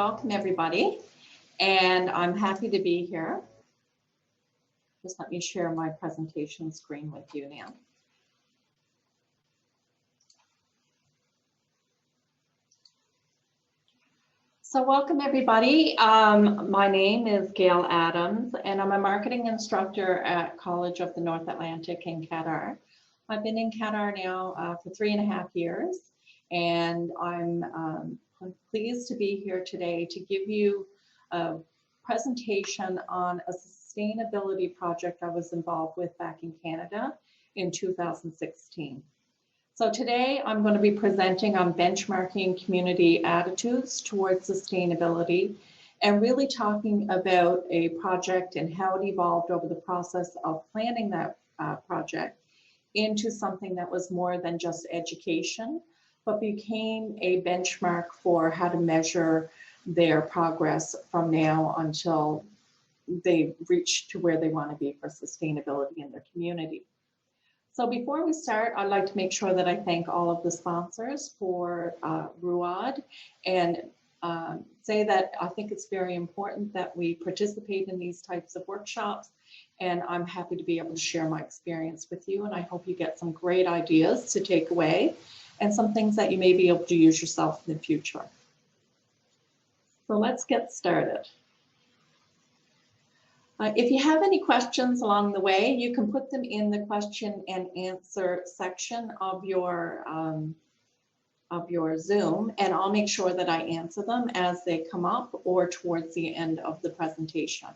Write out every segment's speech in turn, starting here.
welcome everybody, and I'm happy to be here. Just let me share my presentation screen with you now. So welcome everybody. My name is Gail Adams, and I'm a marketing instructor at College of the North Atlantic in Qatar. I've been in Qatar now for 3.5 years, and I'm pleased to be here today to give you a presentation on a sustainability project I was involved with back in Canada in 2016. So today I'm going to be presenting on benchmarking community attitudes towards sustainability and really talking about a project and how it evolved over the process of planning that project into something that was more than just education, but became a benchmark for how to measure their progress from now until they reach to where they want to be for sustainability in their community. So before we start, I'd like to make sure that I thank all of the sponsors for Ruad and say that I think it's very important that we participate in these types of workshops, and I'm happy to be able to share my experience with you, and I hope you get some great ideas to take away and some things that you may be able to use yourself in the future. So let's get started. If you have any questions along the way, you can put them in the question and answer section of your Zoom, and I'll make sure that I answer them as they come up or towards the end of the presentation.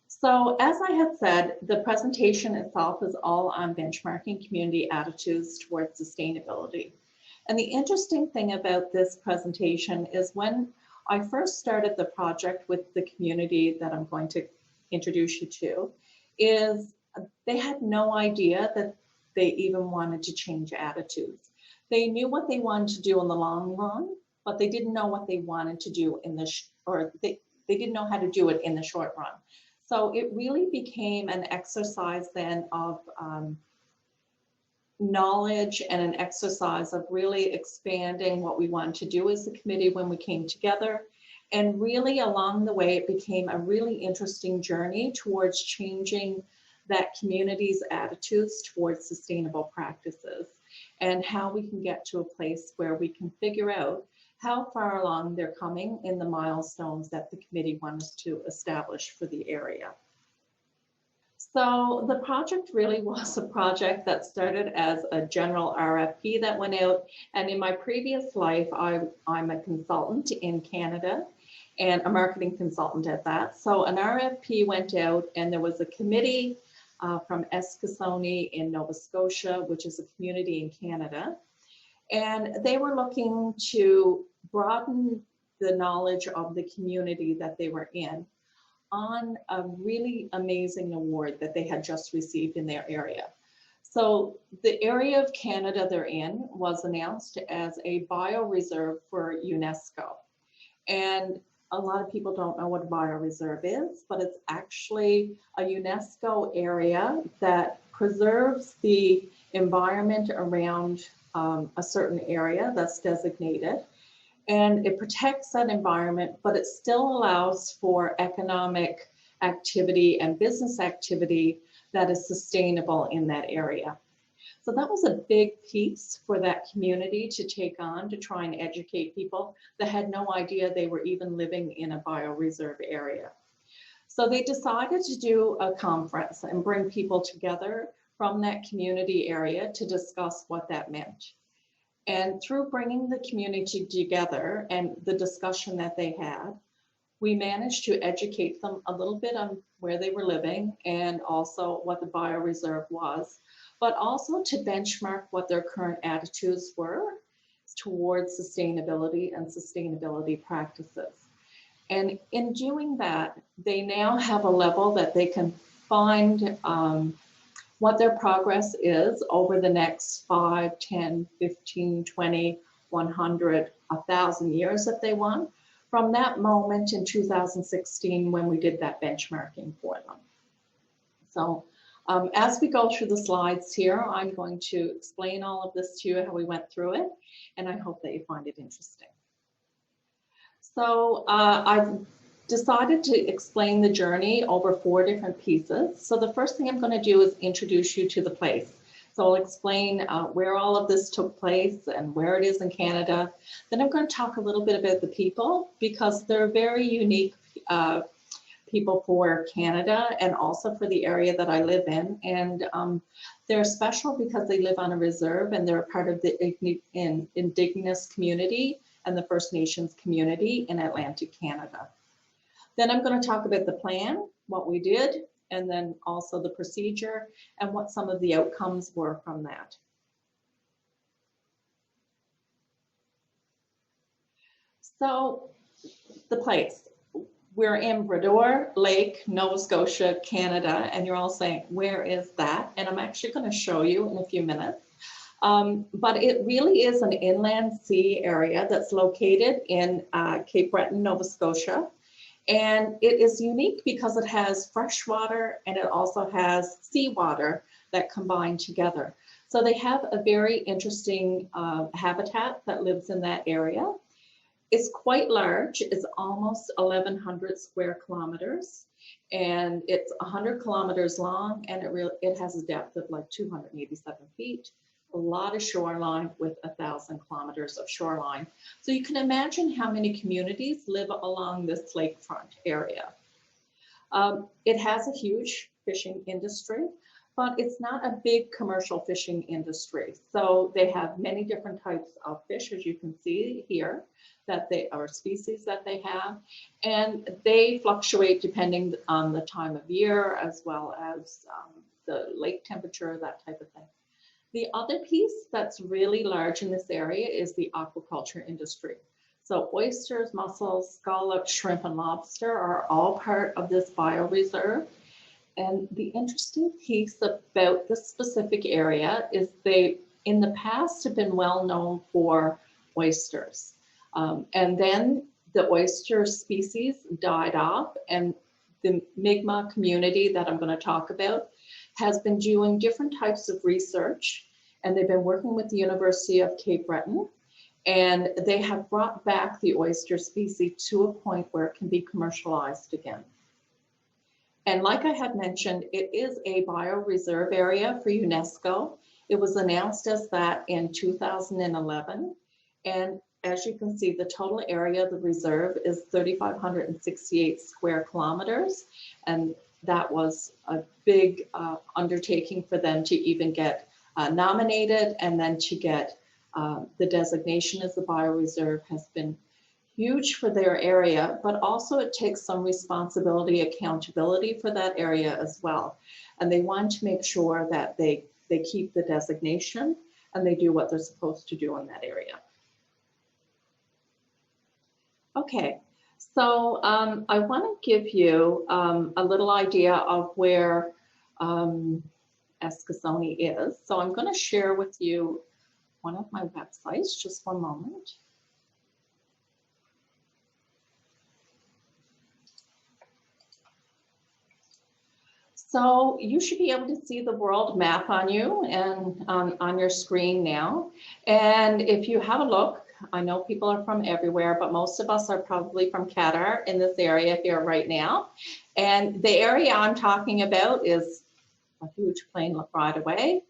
So as I had said, the presentation itself is all on benchmarking community attitudes towards sustainability. And the interesting thing about this presentation is when I first started the project with the community that I'm going to introduce you to, is they had no idea that they even wanted to change attitudes. They knew what they wanted to do in the long run, but they didn't know what they wanted to do in the, they didn't know how to do it in the short run. So it really became an exercise then of knowledge and an exercise of really expanding what we wanted to do as a committee when we came together. And really along the way, it became a really interesting journey towards changing that community's attitudes towards sustainable practices and how we can get to a place where we can figure out how far along they're coming in the milestones that the committee wants to establish for the area. So the project really was a project that started as a general RFP that went out. And in my previous life, I'm a consultant in Canada and a marketing consultant at that. So an RFP went out and there was a committee from Escasoni in Nova Scotia, which is a community in Canada. And they were looking to broaden the knowledge of the community that they were in on a really amazing award that they had just received in their area. So the area of Canada they're in was announced as a bioreserve for UNESCO. And a lot of people don't know what a bioreserve is, but it's actually a UNESCO area that preserves the environment around a certain area that's designated, and it protects that environment, but it still allows for economic activity and business activity that is sustainable in that area. So that was a big piece for that community to take on, to try and educate people that had no idea they were even living in a bioreserve area. So they decided to do a conference and bring people together from that community area to discuss what that meant. And through bringing the community together and the discussion that they had, we managed to educate them a little bit on where they were living and also what the bioreserve was, but also to benchmark what their current attitudes were towards sustainability and sustainability practices. And in doing that, they now have a level that they can find what their progress is over the next 5, 10, 15, 20, 100, 1,000 years that they want from that moment in 2016 when we did that benchmarking for them. So as we go through the slides here, I'm going to explain all of this to you, how we went through it, and I hope that you find it interesting. So I've decided to explain the journey over 4 different pieces. So the first thing I'm going to do is introduce you to the place. So I'll explain where all of this took place and where it is in Canada. Then I'm going to talk a little bit about the people, because they're very unique people for Canada and also for the area that I live in. And they're special because they live on a reserve and they're a part of the Indigenous community and the First Nations community in Atlantic Canada. Then I'm going to talk about the plan, what we did, and then also the procedure and what some of the outcomes were from that. So the place, we're in Brodeur Lake, Nova Scotia, Canada, and you're all saying, where is that? And I'm actually going to show you in a few minutes. But it really is an inland sea area that's located in Cape Breton, Nova Scotia. And it is unique because it has fresh water and it also has seawater that combine together. So they have a very interesting habitat that lives in that area. It's quite large. It's almost 1,100 square kilometers, and it's 100 kilometers long, and it has a depth of like 287 feet. A lot of shoreline with 1,000 kilometers of shoreline. So you can imagine how many communities live along this lakefront area. It has a huge fishing industry, but it's not a big commercial fishing industry. So they have many different types of fish, as you can see here, that they are species that they have, and they fluctuate depending on the time of year as well as the lake temperature, that type of thing. The other piece that's really large in this area is the aquaculture industry. So oysters, mussels, scallops, shrimp, and lobster are all part of this bioreserve. And the interesting piece about this specific area is they, in the past, have been well known for oysters. And then the oyster species died off, and the Mi'kmaq community that I'm going to talk about has been doing different types of research, and they've been working with the University of Cape Breton, and they have brought back the oyster species to a point where it can be commercialized again. And like I had mentioned, it is a bioreserve area for UNESCO. It was announced as that in 2011, and as you can see, the total area of the reserve is 3,568 square kilometers, and that was a big undertaking for them to even get nominated, and then to get the designation as the bioreserve has been huge for their area, but also it takes some responsibility, accountability for that area as well. And they want to make sure that they keep the designation and they do what they're supposed to do in that area. Okay, so I want to give you a little idea of where Eskasoni is. So I'm going to share with you one of my websites, just one moment. So you should be able to see the world map on you and on your screen now. And if you have a look, I know people are from everywhere, but most of us are probably from Qatar in this area here right now. And the area I'm talking about is a huge plain right away.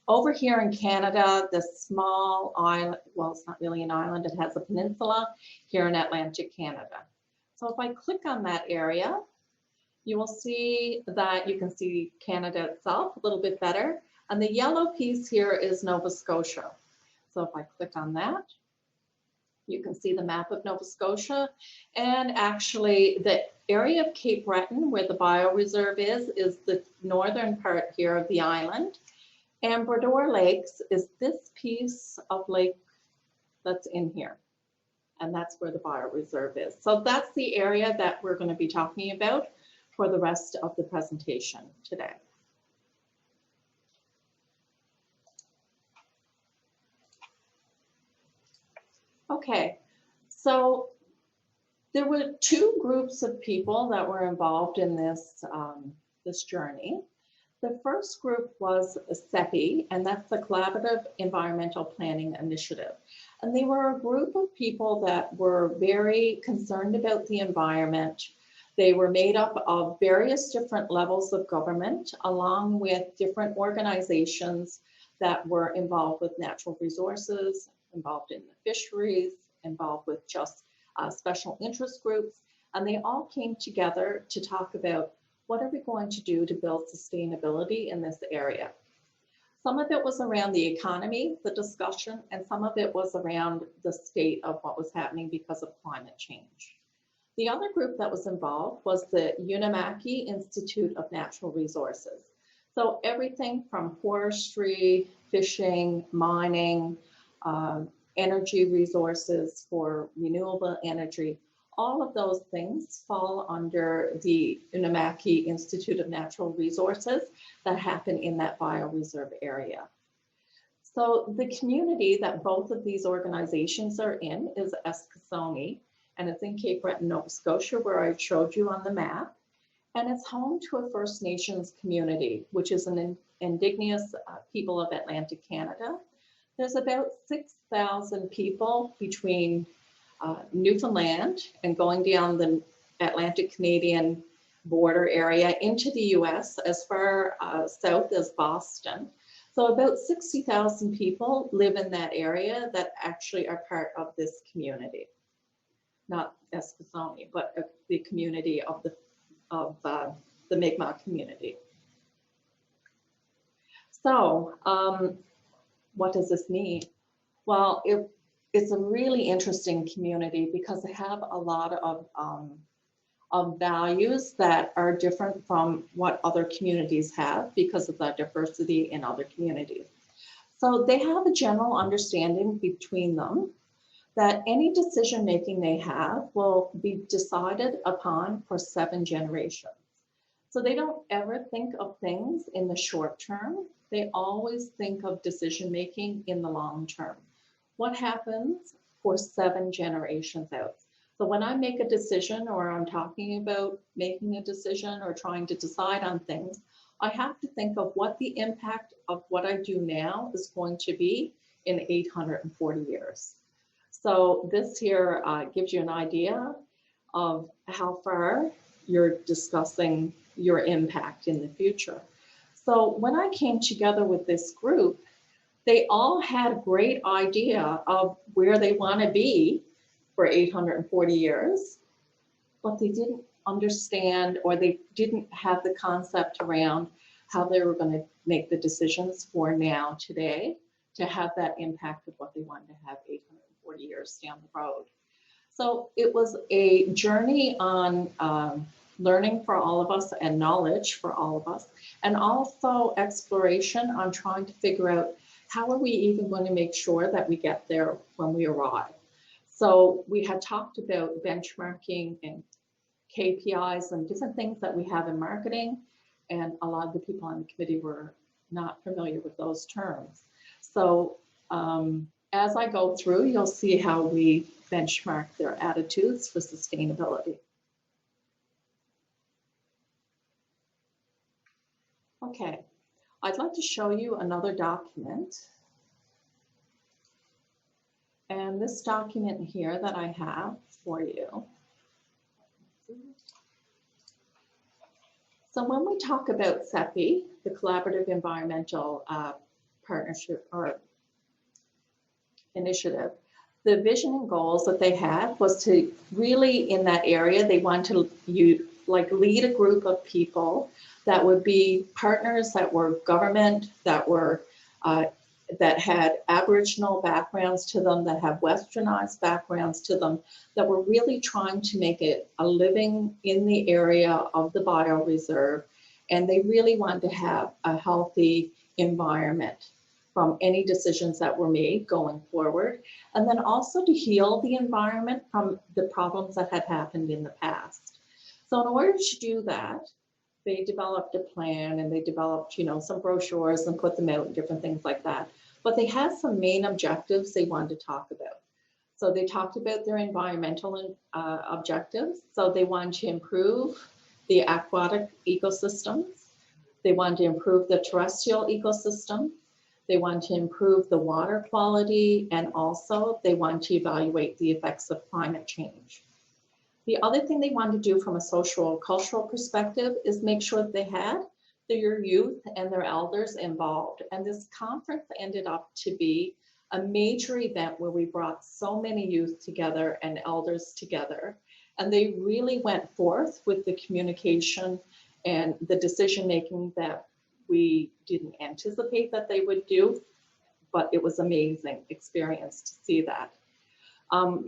Over here in Canada, this small island, well, it's not really an island, it has a peninsula here in Atlantic Canada. So if I click on that area, you will see that you can see Canada itself a little bit better. And the yellow piece here is Nova Scotia. So if I click on that, you can see the map of Nova Scotia. And actually the area of Cape Breton, where the bioreserve is the northern part here of the island. And Brodeur Lakes is this piece of lake that's in here. And that's where the bioreserve is. So that's the area that we're going to be talking about for the rest of the presentation today. Okay, so there were 2 groups of people that were involved in this, this journey. The first group was Sephie, and that's the Collaborative Environmental Planning Initiative. And they were a group of people that were very concerned about the environment. They were made up of various different levels of government, along with different organizations that were involved with natural resources, involved in the fisheries, involved with just special interest groups. And they all came together to talk about what are we going to do to build sustainability in this area. Some of it was around the economy, the discussion, and some of it was around the state of what was happening because of climate change. The other group that was involved was the Unimaki Institute of Natural Resources. So everything from forestry, fishing, mining, energy resources for renewable energy, all of those things fall under the Unimaki Institute of Natural Resources that happen in that bioreserve area. So the community that both of these organizations are in is Escasoni, and it's in Cape Breton, Nova Scotia, where I showed you on the map. And it's home to a First Nations community, which is an indigenous people of Atlantic Canada. There's about 6,000 people between Newfoundland and going down the Atlantic Canadian border area into the US as far south as Boston. So about 60,000 people live in that area that actually are part of this community. Not Escasoni, but the community of the Mi'kmaq community. So what does this mean? Well, it's a really interesting community because they have a lot of values that are different from what other communities have because of the diversity in other communities. So they have a general understanding between them that any decision making they have will be decided upon for 7 generations. So they don't ever think of things in the short term. They always think of decision making in the long term. What happens for 7 generations out? So when I make a decision or I'm talking about making a decision or trying to decide on things, I have to think of what the impact of what I do now is going to be in 840 years. So this here gives you an idea of how far you're discussing your impact in the future. So when I came together with this group, they all had a great idea of where they want to be for 840 years, but they didn't understand or they didn't have the concept around how they were going to make the decisions for now, today, to have that impact of what they wanted to have 840 years down the road. So it was a journey on learning for all of us and knowledge for all of us, and also exploration on trying to figure out how are we even going to make sure that we get there when we arrive. So we had talked about benchmarking and KPIs and different things that we have in marketing, and a lot of the people on the committee were not familiar with those terms. So as I go through, you'll see how we benchmark their attitudes for sustainability. Okay, I'd like to show you another document. And this document here that I have for you. So when we talk about Sephie, the Collaborative Environmental Partnership or Initiative, the vision and goals that they had was to really, in that area, they want to lead a group of people that would be partners that were government, that were that had Aboriginal backgrounds to them, that have Westernized backgrounds to them, that were really trying to make it a living in the area of the bioreserve. And they really wanted to have a healthy environment from any decisions that were made going forward. And then also to heal the environment from the problems that had happened in the past. So in order to do that, they developed a plan and they developed, some brochures and put them out and different things like that. But they had some main objectives they wanted to talk about. So they talked about their environmental objectives. So they wanted to improve the aquatic ecosystems. They wanted to improve the terrestrial ecosystem. They want to improve the water quality, and also they want to evaluate the effects of climate change. The other thing they wanted to do from a social cultural perspective is make sure that they had their youth and their elders involved. And this conference ended up to be a major event where we brought so many youth together and elders together. And they really went forth with the communication and the decision-making that we didn't anticipate that they would do, but it was amazing experience to see that.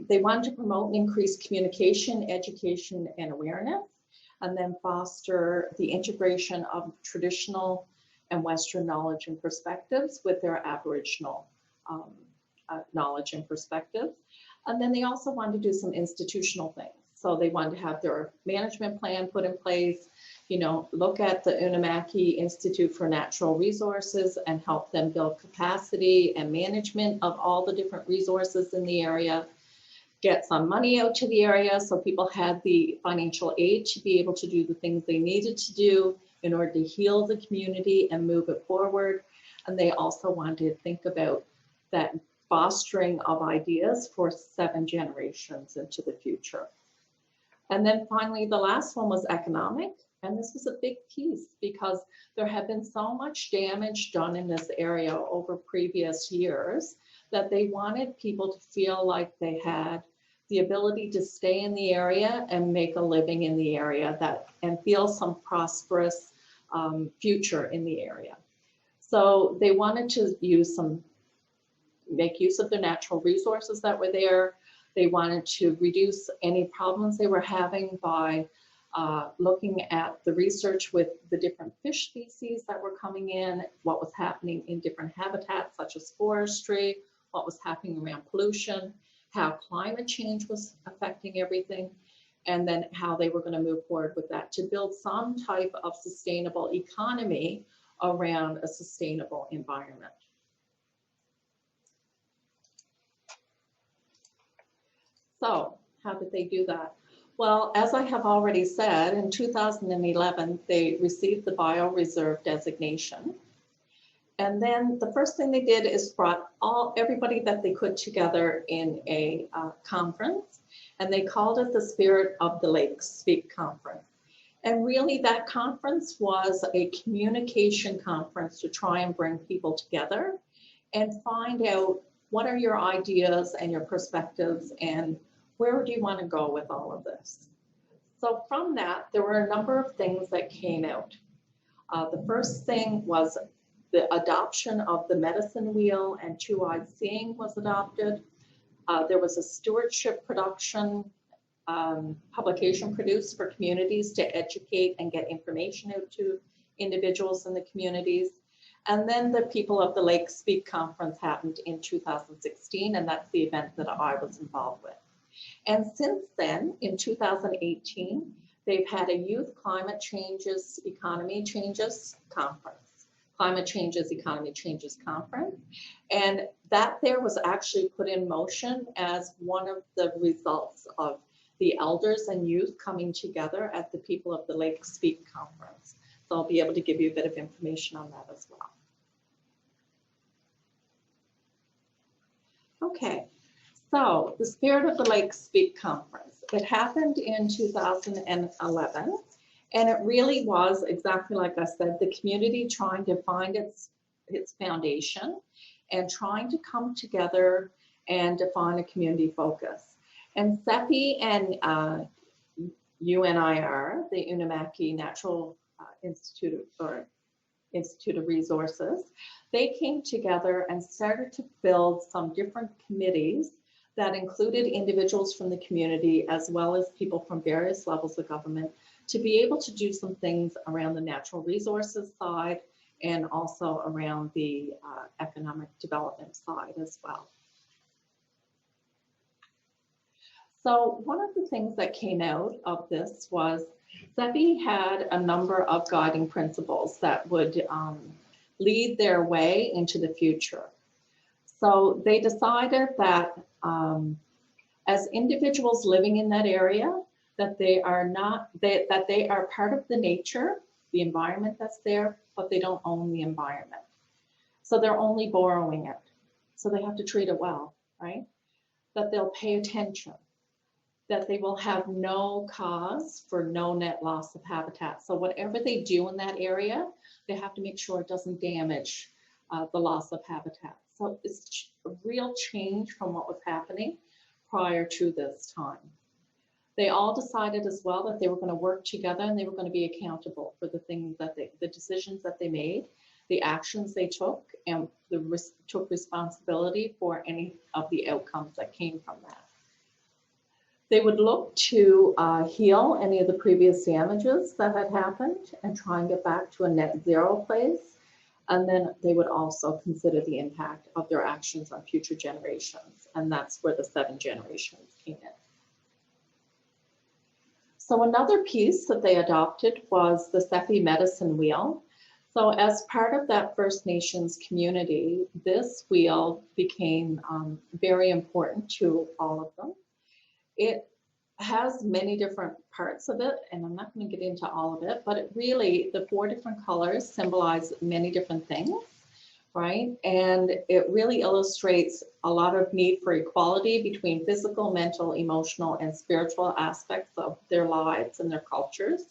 They wanted to promote and increase communication, education, and awareness, and then foster the integration of traditional and Western knowledge and perspectives with their Aboriginal knowledge and perspectives. And then they also wanted to do some institutional things. So they wanted to have their management plan put in place, you know, look at the Unamaki Institute for Natural Resources and help them build capacity and management of all the different resources in the area, get some money out to the area so people had the financial aid to be able to do the things they needed to do in order to heal the community and move it forward. And they also wanted to think about that fostering of ideas for 7 generations into the future. And then finally, the last one was economic. And this was a big piece because there had been so much damage done in this area over previous years that they wanted people to feel like they had the ability to stay in the area and make a living in the area and feel some prosperous future in the area. So they wanted to make use of the natural resources that were there. They wanted to reduce any problems they were having by looking at the research with the different fish species that were coming in, what was happening in different habitats such as forestry, what was happening around pollution, how climate change was affecting everything, and then how they were going to move forward with that to build some type of sustainable economy around a sustainable environment. So how did they do that? Well, as I have already said, in 2011, they received the bioreserve designation. And then the first thing they did is brought everybody that they could together in a conference, and they called it the Spirit of the Lake Speak Conference. And really that conference was a communication conference to try and bring people together and find out what are your ideas and your perspectives and where do you want to go with all of this? So from that, there were a number of things that came out. The first thing was the adoption of the medicine wheel and two-eyed seeing was adopted. There was a stewardship production publication produced for communities to educate and get information out to individuals in the communities. And then the People of the Lake Speak Conference happened in 2016, and that's the event that I was involved with. And since then, in 2018, they've had a Youth Climate Changes, Economy Changes Conference. Climate Changes, Economy Changes Conference. And that there was actually put in motion as one of the results of the elders and youth coming together at the People of the Lake Speak Conference. So I'll be able to give you a bit of information on that as well. Okay. So the Spirit of the Lake Speak Conference, it happened in 2011, and it really was exactly like I said, the community trying to find its foundation and trying to come together and define a community focus. And Sephie and UNIR, the Unamaki Natural Institute of Resources, they came together and started to build some different committees that included individuals from the community as well as people from various levels of government to be able to do some things around the natural resources side and also around the economic development side as well. So one of the things that came out of this was Sephie had a number of guiding principles that would lead their way into the future. So they decided that as individuals living in that area, that they are that they are part of the nature, the environment that's there, but they don't own the environment. So they're only borrowing it. So they have to treat it well, right? That they'll pay attention, that they will have no cause for no net loss of habitat. So whatever they do in that area, they have to make sure it doesn't damage the loss of habitat. So it's a real change from what was happening prior to this time. They all decided as well that they were going to work together and they were going to be accountable for the things that the decisions that they made, the actions they took, and took responsibility for any of the outcomes that came from that. They would look to heal any of the previous damages that had happened and try and get back to a net zero place. And then they would also consider the impact of their actions on future generations. And that's where the 7 generations came in. So another piece that they adopted was the Sephie medicine wheel. So as part of that First Nations community, this wheel became very important to all of them. It has many different parts of it, and I'm not going to get into all of it, but it really, the 4 different colors symbolize many different things, right? And it really illustrates a lot of need for equality between physical, mental, emotional, and spiritual aspects of their lives and their cultures,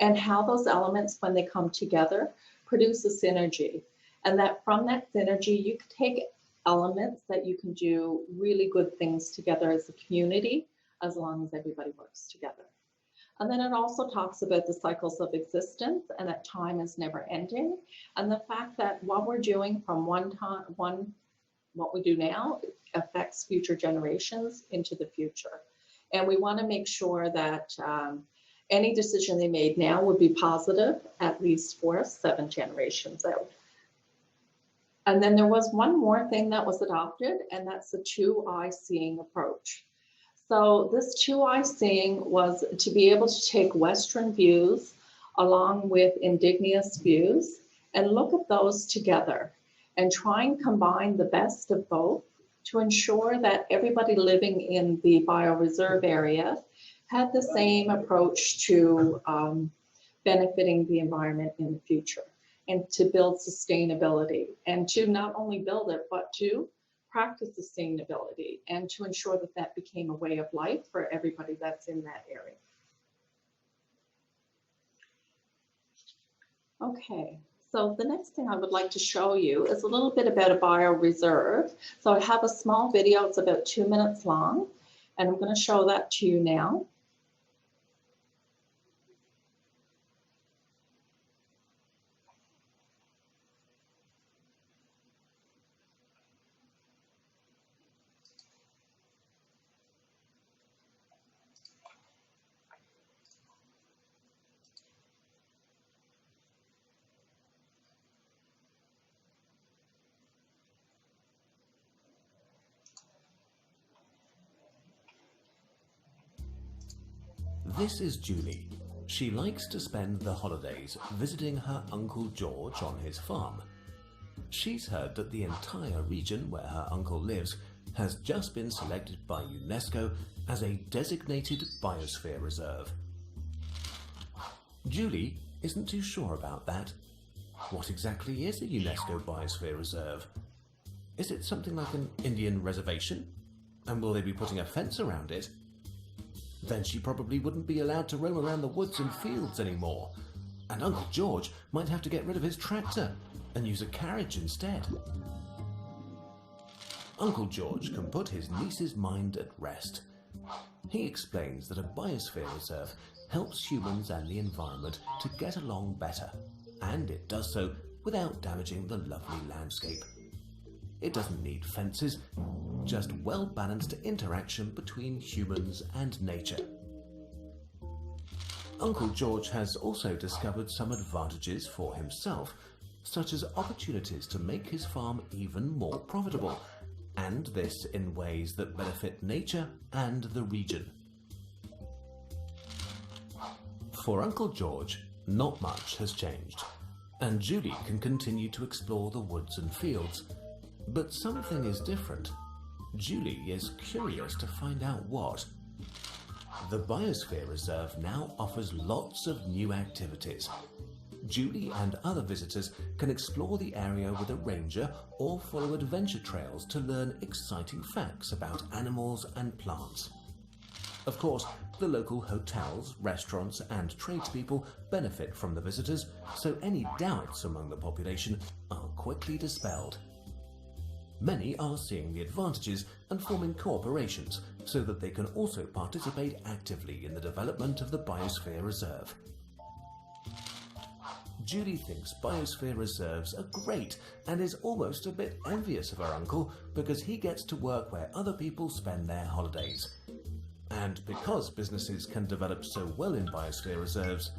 and how those elements, when they come together, produce a synergy. And that from that synergy, you can take elements that you can do really good things together as a community, as long as everybody works together. And then it also talks about the cycles of existence and that time is never ending. And the fact that what we're doing from what we do now affects future generations into the future. And we want to make sure that any decision they made now would be positive, at least for 7 generations out. And then there was one more thing that was adopted, and that's the 2-eye seeing approach. So this 2-eye seeing was to be able to take Western views along with indigenous views and look at those together and try and combine the best of both to ensure that everybody living in the bioreserve area had the same approach to benefiting the environment in the future, and to build sustainability, and to not only build it, but to practice sustainability and to ensure that that became a way of life for everybody that's in that area. Okay, so the next thing I would like to show you is a little bit about a bioreserve. So I have a small video, it's about 2 minutes long, and I'm going to show that to you now. This is Julie. She likes to spend the holidays visiting her Uncle George on his farm. She's heard that the entire region where her uncle lives has just been selected by UNESCO as a designated biosphere reserve. Julie isn't too sure about that. What exactly is a UNESCO biosphere reserve? Is it something like an Indian reservation? And will they be putting a fence around it? Then she probably wouldn't be allowed to roam around the woods and fields anymore, and Uncle George might have to get rid of his tractor and use a carriage instead. Uncle George can put his niece's mind at rest. He explains that a biosphere reserve helps humans and the environment to get along better, and it does so without damaging the lovely landscape. It doesn't need fences, just well-balanced interaction between humans and nature. Uncle George has also discovered some advantages for himself, such as opportunities to make his farm even more profitable, and this in ways that benefit nature and the region. For Uncle George, not much has changed, and Julie can continue to explore the woods and fields. But something is different. Julie is curious to find out what. The Biosphere Reserve now offers lots of new activities. Julie and other visitors can explore the area with a ranger or follow adventure trails to learn exciting facts about animals and plants. Of course, the local hotels, restaurants and tradespeople benefit from the visitors, so any doubts among the population are quickly dispelled. Many are seeing the advantages and forming corporations so that they can also participate actively in the development of the Biosphere Reserve. Julie thinks biosphere reserves are great and is almost a bit envious of her uncle because he gets to work where other people spend their holidays. And because businesses can develop so well in biosphere reserves,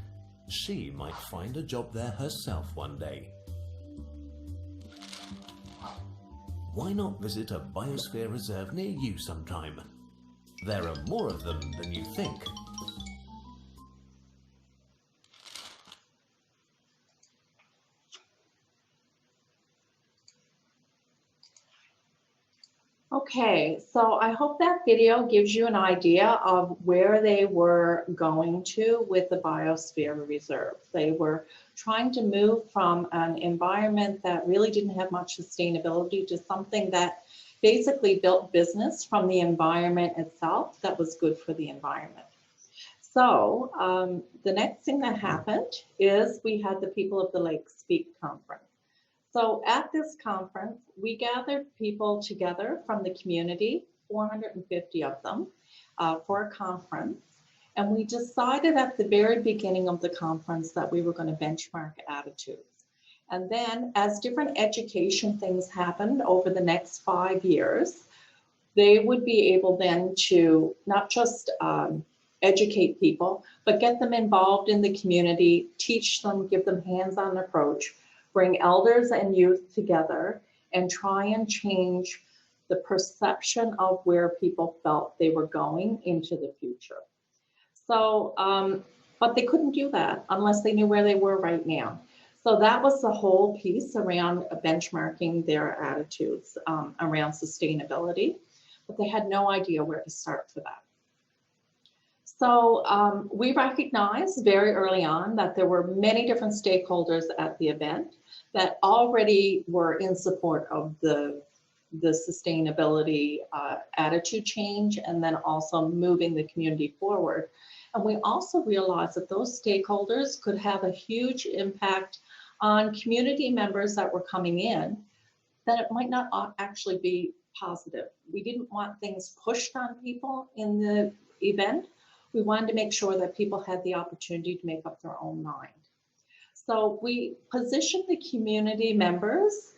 she might find a job there herself one day. Why not visit a biosphere reserve near you sometime? There are more of them than you think. Okay, so I hope that video gives you an idea of where they were going to with the Biosphere Reserve. They were trying to move from an environment that really didn't have much sustainability to something that basically built business from the environment itself that was good for the environment. So the next thing that happened is we had the People of the Lake Speak conference. So at this conference, we gathered people together from the community, 450 of them, for a conference. And we decided at the very beginning of the conference that we were going to benchmark attitudes. And then as different education things happened over the next 5 years, they would be able then to not just educate people, but get them involved in the community, teach them, give them hands-on approach, bring elders and youth together and try and change the perception of where people felt they were going into the future. So, but they couldn't do that unless they knew where they were right now. So that was the whole piece around benchmarking their attitudes around sustainability, but they had no idea where to start for that. So we recognized very early on that there were many different stakeholders at the event that already were in support of the sustainability attitude change and then also moving the community forward. And we also realized that those stakeholders could have a huge impact on community members that were coming in, that it might not actually be positive. We didn't want things pushed on people in the event. We wanted to make sure that people had the opportunity to make up their own mind. So we positioned the community members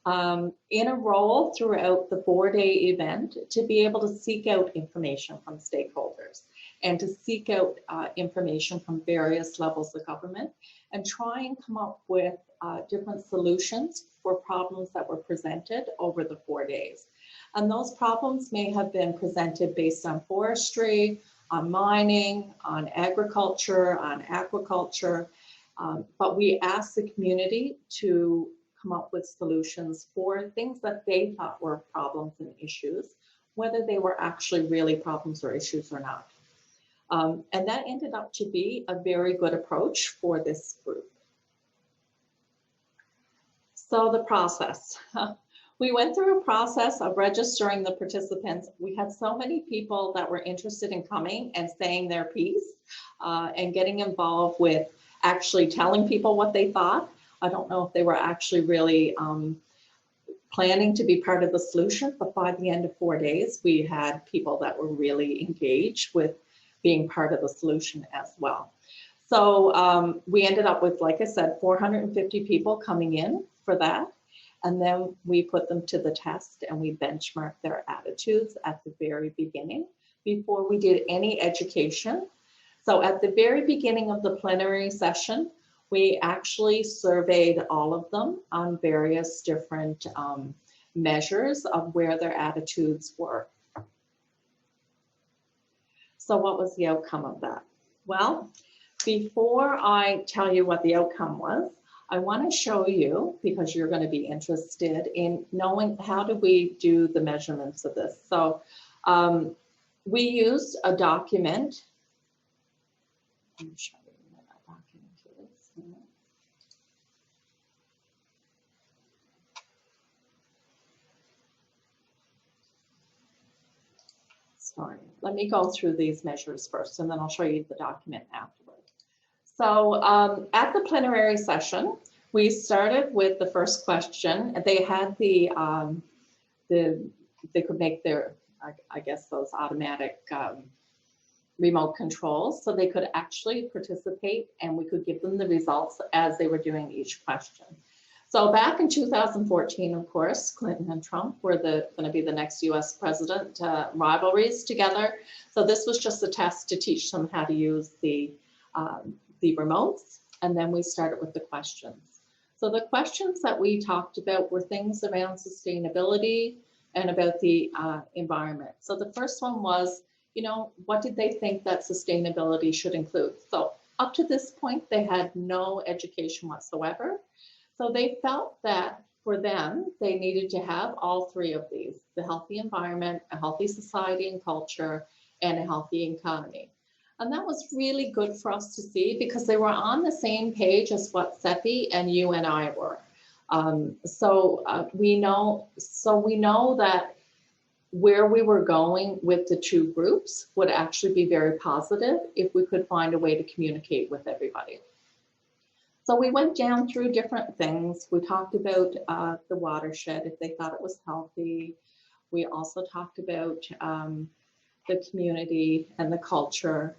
in a role throughout the 4-day event to be able to seek out information from stakeholders and to seek out information from various levels of government and try and come up with different solutions for problems that were presented over the 4 days. And those problems may have been presented based on forestry, on mining, on agriculture, on aquaculture, but we asked the community to come up with solutions for things that they thought were problems and issues, whether they were actually really problems or issues or not. And that ended up to be a very good approach for this group. So the process. We went through a process of registering the participants. We had so many people that were interested in coming and saying their piece and getting involved with actually telling people what they thought. I don't know if they were actually really planning to be part of the solution, but by the end of 4 days, we had people that were really engaged with being part of the solution as well. So we ended up with, like I said, 450 people coming in for that. And then we put them to the test and we benchmarked their attitudes at the very beginning before we did any education. So at the very beginning of the plenary session, we actually surveyed all of them on various different measures of where their attitudes were. So what was the outcome of that? Well, before I tell you what the outcome was, I want to show you, because you're going to be interested in knowing how do we do the measurements of this. So we used a document. Let me show you what that document is. sorry, let me go through these measures first, and then I'll show you the document afterwards. So at the plenary session, we started with the first question. They had they could make their, I guess, those automatic remote controls, so they could actually participate, and we could give them the results as they were doing each question. So back in 2014, of course, Clinton and Trump were going to be the next US president, rivalries together. So this was just a test to teach them how to use the remotes. And then we started with the questions. So the questions that we talked about were things around sustainability and about the environment. So the first one was, you know, what did they think that sustainability should include? So up to this point, they had no education whatsoever. So they felt that for them, they needed to have all three of these: the healthy environment, a healthy society and culture, and a healthy economy. And that was really good for us to see, because they were on the same page as what Sephie and you and I were. We know that where we were going with the two groups would actually be very positive if we could find a way to communicate with everybody. So we went down through different things. We talked about the watershed, if they thought it was healthy. We also talked about the community and the culture,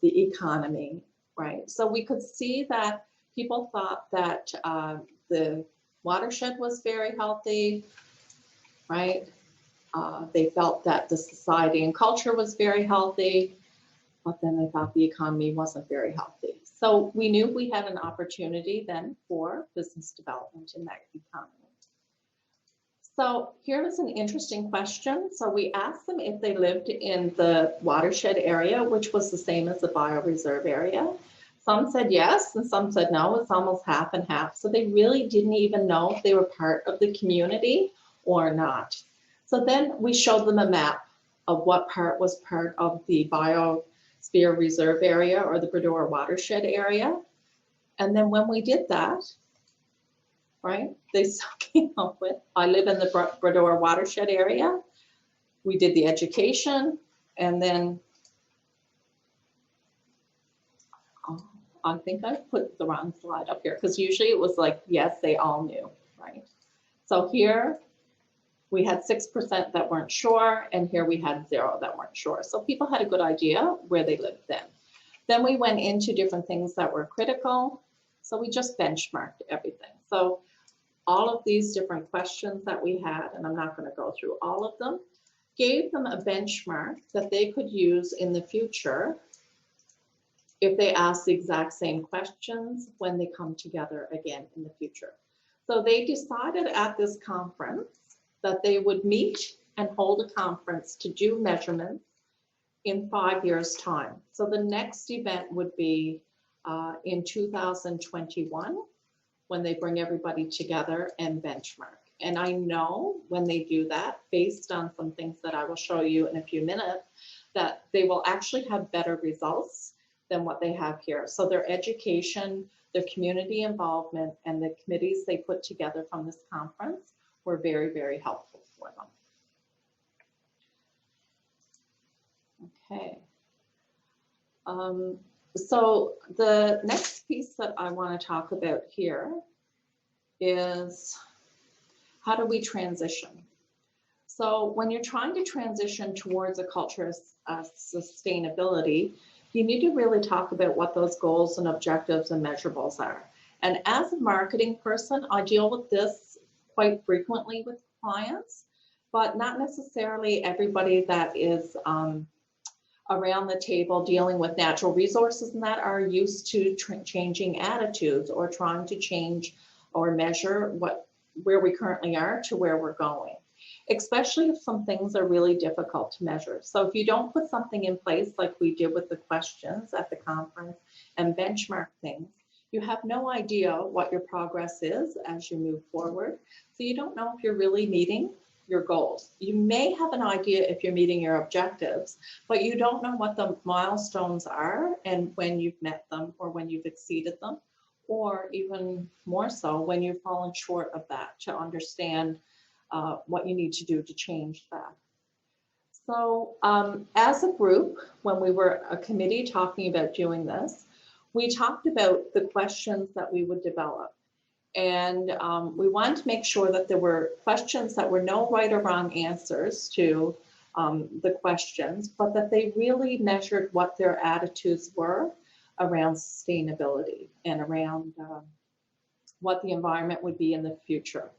the economy, right? So we could see that people thought that the watershed was very healthy, right? They felt that the society and culture was very healthy, but then they thought the economy wasn't very healthy. So we knew we had an opportunity then for business development in that economy. So here was an interesting question. So we asked them if they lived in the watershed area, which was the same as the bioreserve area. Some said yes, and some said no. It's almost half and half. So they really didn't even know if they were part of the community or not. So then we showed them a map of what part was part of the biosphere reserve area or the Bredor watershed area. And then when we did that, right, they still came up with, I live in the Bredor watershed area. We did the education, and then I think I put the wrong slide up here, because usually it was like, yes, they all knew, right? So here we had 6% that weren't sure, and here we had 0 that weren't sure. So people had a good idea where they lived then. Then we went into different things that were critical. So we just benchmarked everything. So all of these different questions that we had, and I'm not going to go through all of them, gave them a benchmark that they could use in the future if they ask the exact same questions when they come together again in the future. So they decided at this conference that they would meet and hold a conference to do measurements in 5 years' time. So the next event would be in 2021, when they bring everybody together and benchmark. And I know when they do that, based on some things that I will show you in a few minutes, that they will actually have better results than what they have here. So their education, their community involvement, and the committees they put together from this conference were very, very helpful for them. Okay. So the next piece that I want to talk about here is, how do we transition? So when you're trying to transition towards a culture of sustainability, you need to really talk about what those goals and objectives and measurables are. And as a marketing person, I deal with this quite frequently with clients, but not necessarily everybody that is around the table dealing with natural resources and that are used to changing attitudes or trying to change or measure where we currently are to where we're going, especially if some things are really difficult to measure. So if you don't put something in place like we did with the questions at the conference and benchmark things, you have no idea what your progress is as you move forward. So you don't know if you're really meeting your goals. You may have an idea if you're meeting your objectives, but you don't know what the milestones are and when you've met them or when you've exceeded them, or even more so when you've fallen short of that, to understand what you need to do to change that. So as a group, when we were a committee talking about doing this, we talked about the questions that we would develop. And we wanted to make sure that there were questions that were no right or wrong answers to the questions, but that they really measured what their attitudes were around sustainability and around what the environment would be in the future.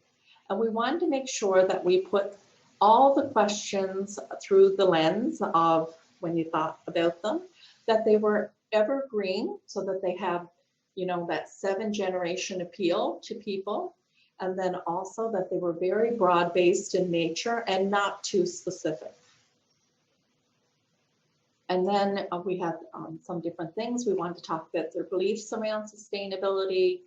And we wanted to make sure that we put all the questions through the lens of, when you thought about them, that they were evergreen, so that they have, you know, that 7-generation appeal to people. And then also that they were very broad-based in nature and not too specific. And then we had some different things. We wanted to talk about their beliefs around sustainability,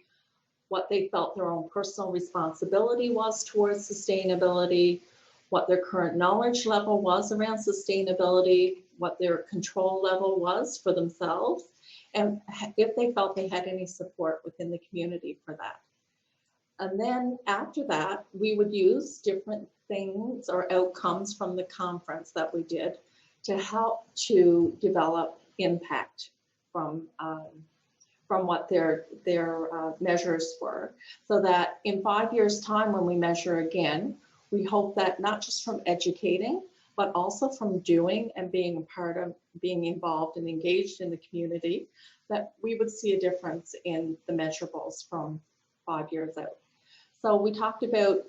what they felt their own personal responsibility was towards sustainability, what their current knowledge level was around sustainability, what their control level was for themselves, and if they felt they had any support within the community for that. And then after that, we would use different things or outcomes from the conference that we did to help to develop impact from what their measures were, so that in 5 years' time, when we measure again, we hope that not just from educating, but also from doing and being a part of, being involved and engaged in the community, that we would see a difference in the measurables from 5 years out. So we talked about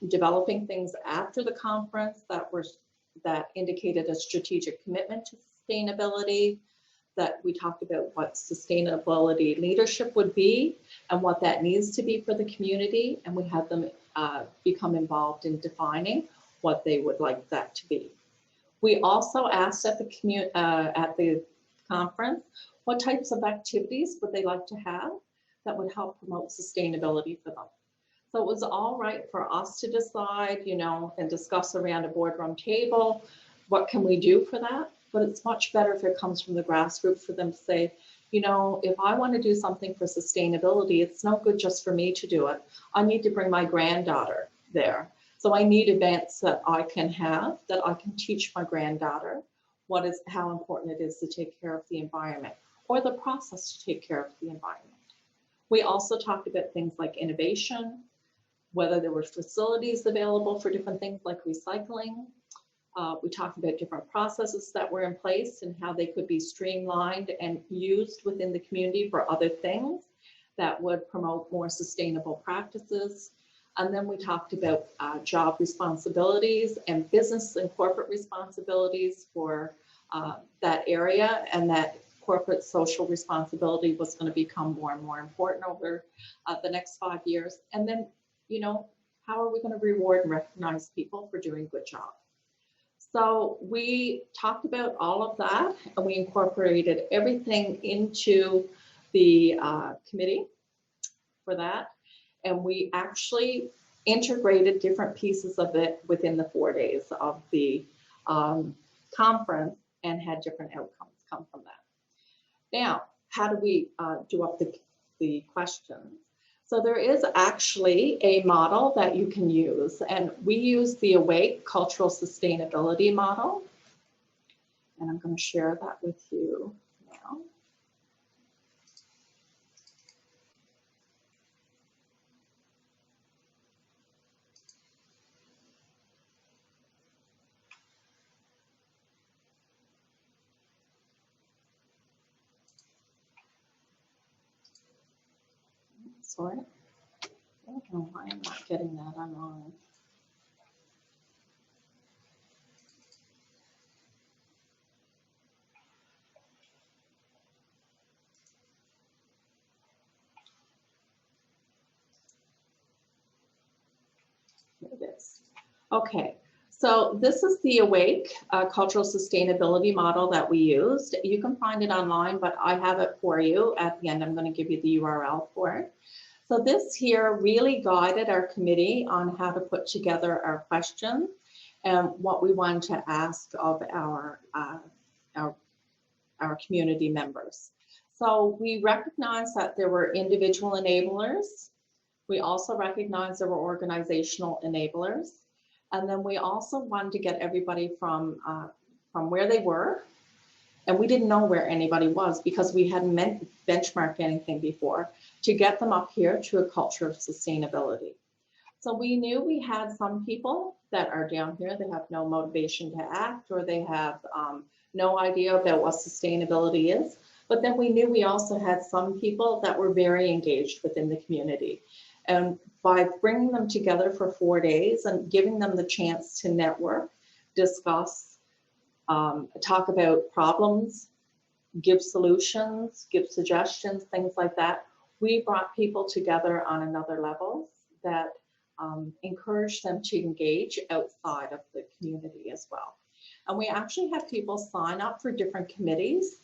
developing things after the conference that indicated a strategic commitment to sustainability, that we talked about what sustainability leadership would be and what that needs to be for the community. And we had them become involved in defining what they would like that to be. We also asked at the conference, what types of activities would they like to have that would help promote sustainability for them. So it was all right for us to decide, you know, and discuss around a boardroom table, what can we do for that? But it's much better if it comes from the grassroots for them to say, you know, if I want to do something for sustainability, it's no good just for me to do it. I need to bring my granddaughter there. So I need events that I can have, that I can teach my granddaughter how important it is to take care of the environment, or the process to take care of the environment. We also talked about things like innovation, whether there were facilities available for different things like recycling. We talked about different processes that were in place and how they could be streamlined and used within the community for other things that would promote more sustainable practices. And then we talked about job responsibilities and business and corporate responsibilities for that area, and that corporate social responsibility was going to become more and more important over the next 5 years. And then, you know, how are we going to reward and recognize people for doing a good job? So we talked about all of that, and we incorporated everything into the committee for that. And we actually integrated different pieces of it within the 4 days of the conference and had different outcomes come from that. Now, how do we do up the questions? So there is actually a model that you can use, and we use the Awake Cultural Sustainability Model. And I'm going to share that with you now. Sorry, I don't know why I'm not getting that online. Here it is. Okay, so this is the Awake Cultural Sustainability Model that we used. You can find it online, but I have it for you. At the end, I'm going to give you the URL for it. So this here really guided our committee on how to put together our questions and what we wanted to ask of our community members. So we recognized that there were individual enablers. We also recognized there were organizational enablers. And then we also wanted to get everybody from where they were, and we didn't know where anybody was because we hadn't benchmarked anything before, to get them up here to a culture of sustainability. So we knew we had some people that are down here, they have no motivation to act, or they have no idea about what sustainability is. But then we knew we also had some people that were very engaged within the community. And by bringing them together for 4 days and giving them the chance to network, discuss, talk about problems, give solutions, give suggestions, things like that, we brought people together on another level that encouraged them to engage outside of the community as well. And we actually had people sign up for different committees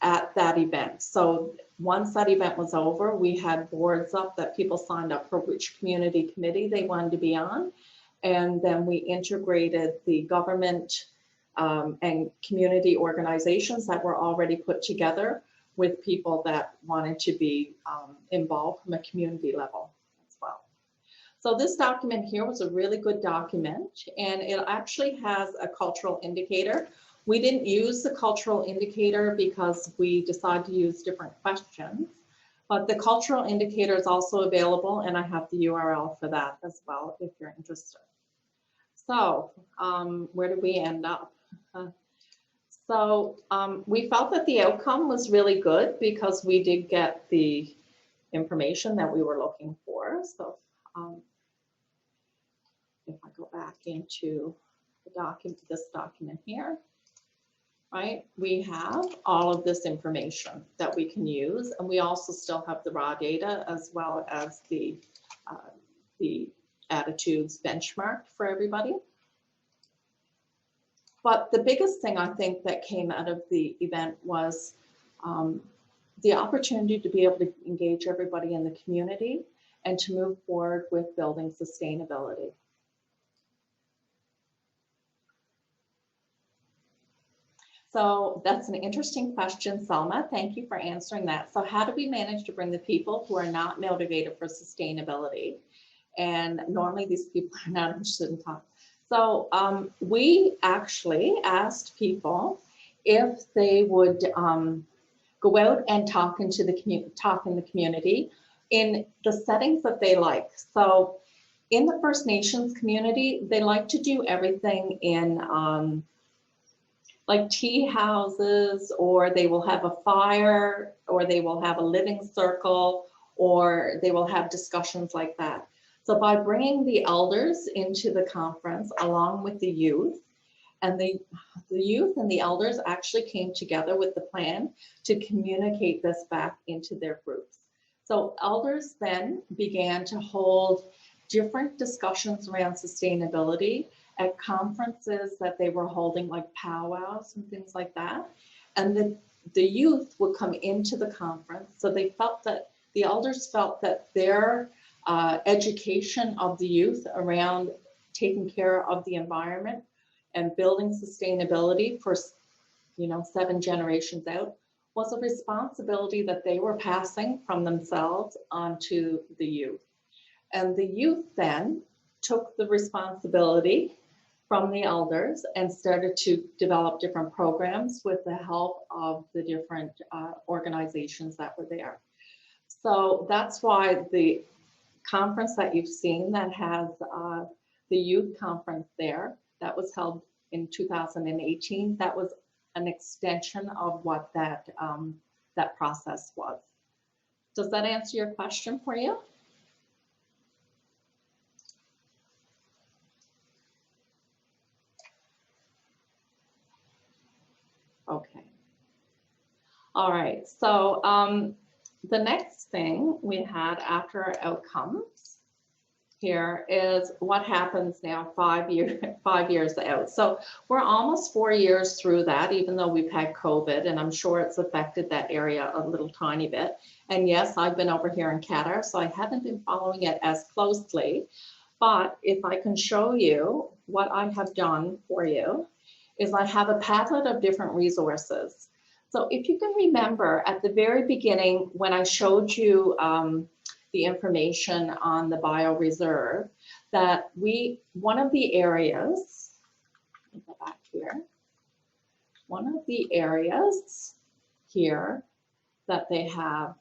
at that event. So once that event was over, we had boards up that people signed up for which community committee they wanted to be on. And then we integrated the government and community organizations that were already put together with people that wanted to be involved from a community level as well. So this document here was a really good document, and it actually has a cultural indicator. We didn't use the cultural indicator because we decided to use different questions, but the cultural indicator is also available, and I have the URL for that as well if you're interested. So where did we end up? We felt that the outcome was really good because we did get the information that we were looking for. So if I go back into the document, this document here, right, we have all of this information that we can use, and we also still have the raw data as well as the attitudes benchmarked for everybody. But the biggest thing I think that came out of the event was the opportunity to be able to engage everybody in the community and to move forward with building sustainability. So that's an interesting question, Selma. Thank you for answering that. So how do we manage to bring the people who are not motivated for sustainability? And normally these people are not interested in talking. So we actually asked people if they would go out and talk in the community in the settings that they like. So in the First Nations community, they like to do everything in like tea houses, or they will have a fire, or they will have a living circle, or they will have discussions like that. So by bringing the elders into the conference along with the youth, and the youth and the elders actually came together with the plan to communicate this back into their groups. So elders then began to hold different discussions around sustainability at conferences that they were holding, like powwows and things like that. And the youth would come into the conference. So they felt that, the elders felt that their education of the youth around taking care of the environment and building sustainability for 7 generations out was a responsibility that they were passing from themselves onto the youth. And the youth then took the responsibility from the elders and started to develop different programs with the help of the different organizations that were there. So that's why the conference that you've seen that has the youth conference there, that was held in 2018, that was an extension of what that process was. Does that answer your question for you? Okay. All right, so the next thing we had after our outcomes here is what happens now 5 years out. So we're almost 4 years through that, even though we've had COVID, and I'm sure it's affected that area a little tiny bit. And yes, I've been over here in Qatar, so I haven't been following it as closely. But if I can show you what I have done for you, is I have a palette of different resources. So if you can remember at the very beginning when I showed you the information on the bioreserve, that one of the areas, let me go back here, one of the areas here that they have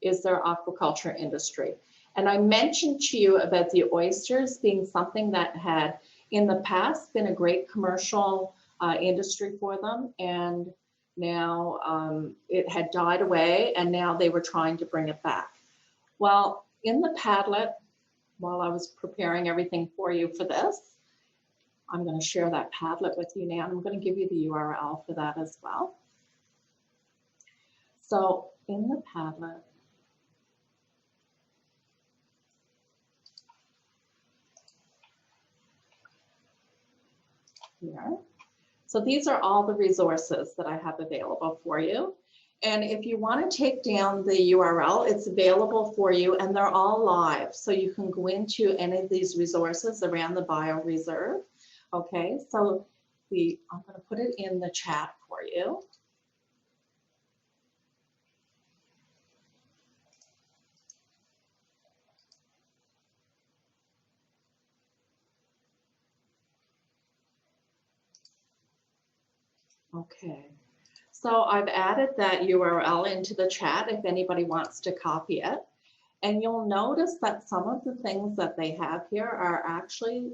is their aquaculture industry. And I mentioned to you about the oysters being something that had in the past been a great commercial industry for them, and now it had died away, and now they were trying to bring it back. Well, in the Padlet, while I was preparing everything for you for this, I'm going to share that Padlet with you now. I'm going to give you the URL for that as well. So in the Padlet, here. So these are all the resources that I have available for you. And if you want to take down the URL, it's available for you, and they're all live. So you can go into any of these resources around the bioreserve. Okay, so I'm going to put it in the chat for you. Okay, so I've added that URL into the chat if anybody wants to copy it. And you'll notice that some of the things that they have here are actually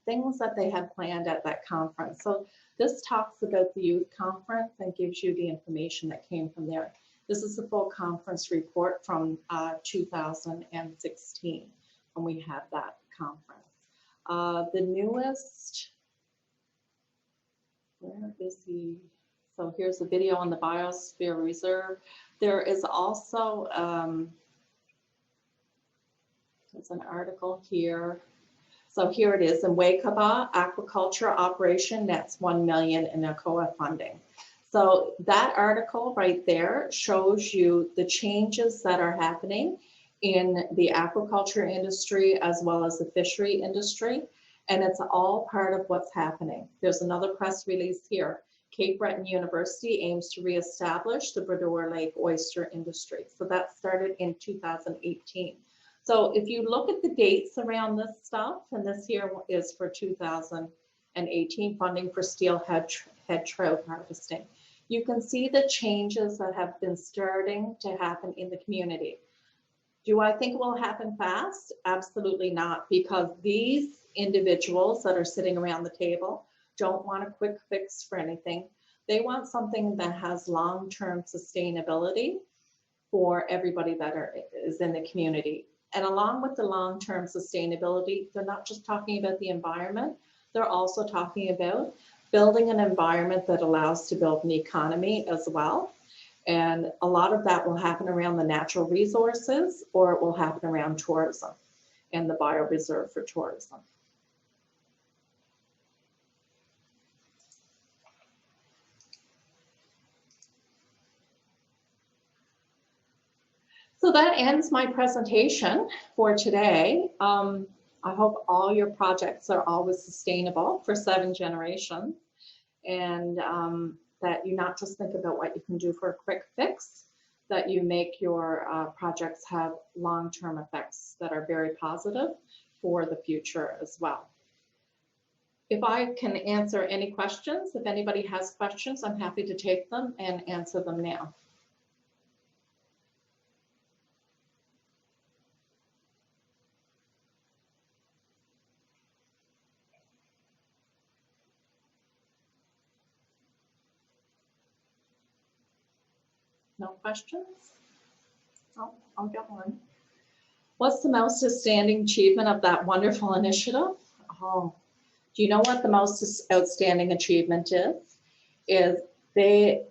things that they had planned at that conference. So this talks about the youth conference and gives you the information that came from there. This is the full conference report from 2016 when we had that conference. The newest, where is he? So here's a video on the Biosphere Reserve. There is also, there's an article here. So here it is, in Wakaba, aquaculture operation nets 1 million in ACOA funding. So that article right there shows you the changes that are happening in the aquaculture industry as well as the fishery industry. And it's all part of what's happening. There's another press release here. Cape Breton University aims to reestablish the Bredor Lake oyster industry. So that started in 2018. So if you look at the dates around this stuff, and this here is for 2018, funding for steelhead trout harvesting, you can see the changes that have been starting to happen in the community. Do I think it will happen fast? Absolutely not, because these individuals that are sitting around the table don't want a quick fix for anything. They want something that has long-term sustainability for everybody that is in the community. And along with the long-term sustainability, they're not just talking about the environment, they're also talking about building an environment that allows to build an economy as well. And a lot of that will happen around the natural resources, or it will happen around tourism and the bioreserve for tourism. So that ends my presentation for today. I hope all your projects are always sustainable for 7 generations, and that you not just think about what you can do for a quick fix, that you make your projects have long-term effects that are very positive for the future as well. If I can answer any questions, if anybody has questions, I'm happy to take them and answer them now. No questions? Oh, I'll get one. What's the most outstanding achievement of that wonderful initiative? Oh, do you know what the most outstanding achievement is? The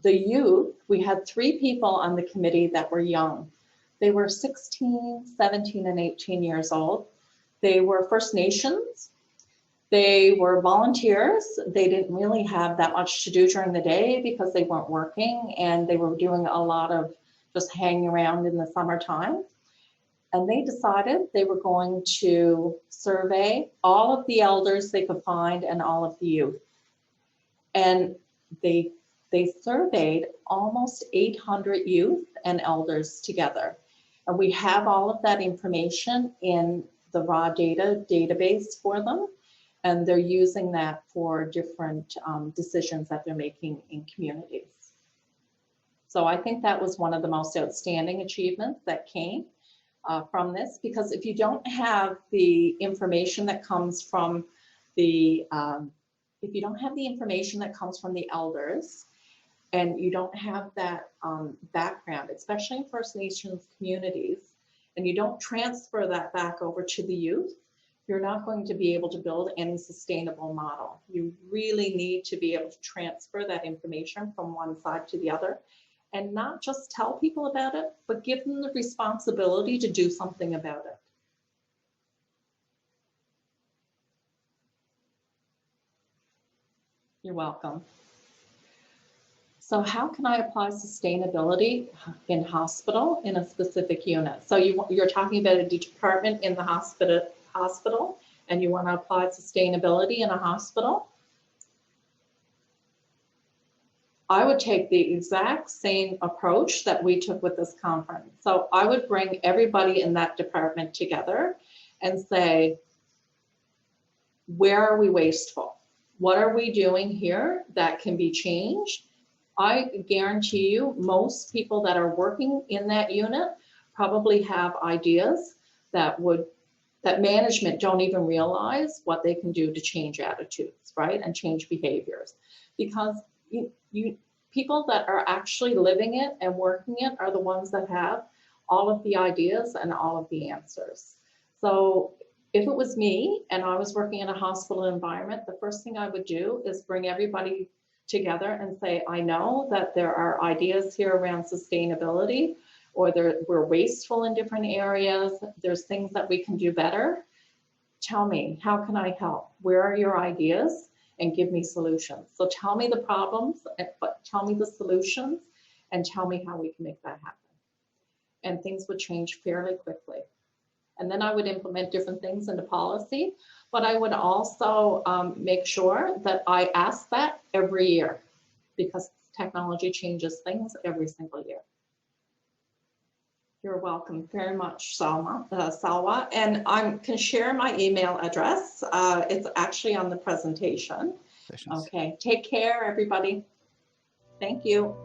youth, we had 3 people on the committee that were young. They were 16, 17, and 18 years old. They were First Nations. They were volunteers. They didn't really have that much to do during the day because they weren't working, and they were doing a lot of just hanging around in the summertime. And they decided they were going to survey all of the elders they could find and all of the youth. And they surveyed almost 800 youth and elders together. And we have all of that information in the raw data database for them, and they're using that for different decisions that they're making in communities. So I think that was one of the most outstanding achievements that came from this, because if you don't have the information that comes from the, if you don't have the information that comes from the elders, and you don't have that background, especially in First Nations communities, and you don't transfer that back over to the youth, you're not going to be able to build any sustainable model. You really need to be able to transfer that information from one side to the other, and not just tell people about it, but give them the responsibility to do something about it. You're welcome. So how can I apply sustainability in hospital in a specific unit? So you're talking about a department in the hospital, and you want to apply sustainability in a hospital? I would take the exact same approach that we took with this conference. So I would bring everybody in that department together and say, where are we wasteful? What are we doing here that can be changed? I guarantee you most people that are working in that unit probably have ideas that management don't even realize what they can do to change attitudes, right? And change behaviors. Because people that are actually living it and working it are the ones that have all of the ideas and all of the answers. So if it was me and I was working in a hospital environment, the first thing I would do is bring everybody together and say, I know that there are ideas here around sustainability, or we're wasteful in different areas. There's things that we can do better. Tell me, how can I help? Where are your ideas? And give me solutions. So tell me the problems, but tell me the solutions, and tell me how we can make that happen. And things would change fairly quickly. And then I would implement different things into policy, but I would also make sure that I ask that every year, because technology changes things every single year. You're welcome very much, Salwa. And I can share my email address. It's actually on the presentation. Okay, take care, everybody. Thank you.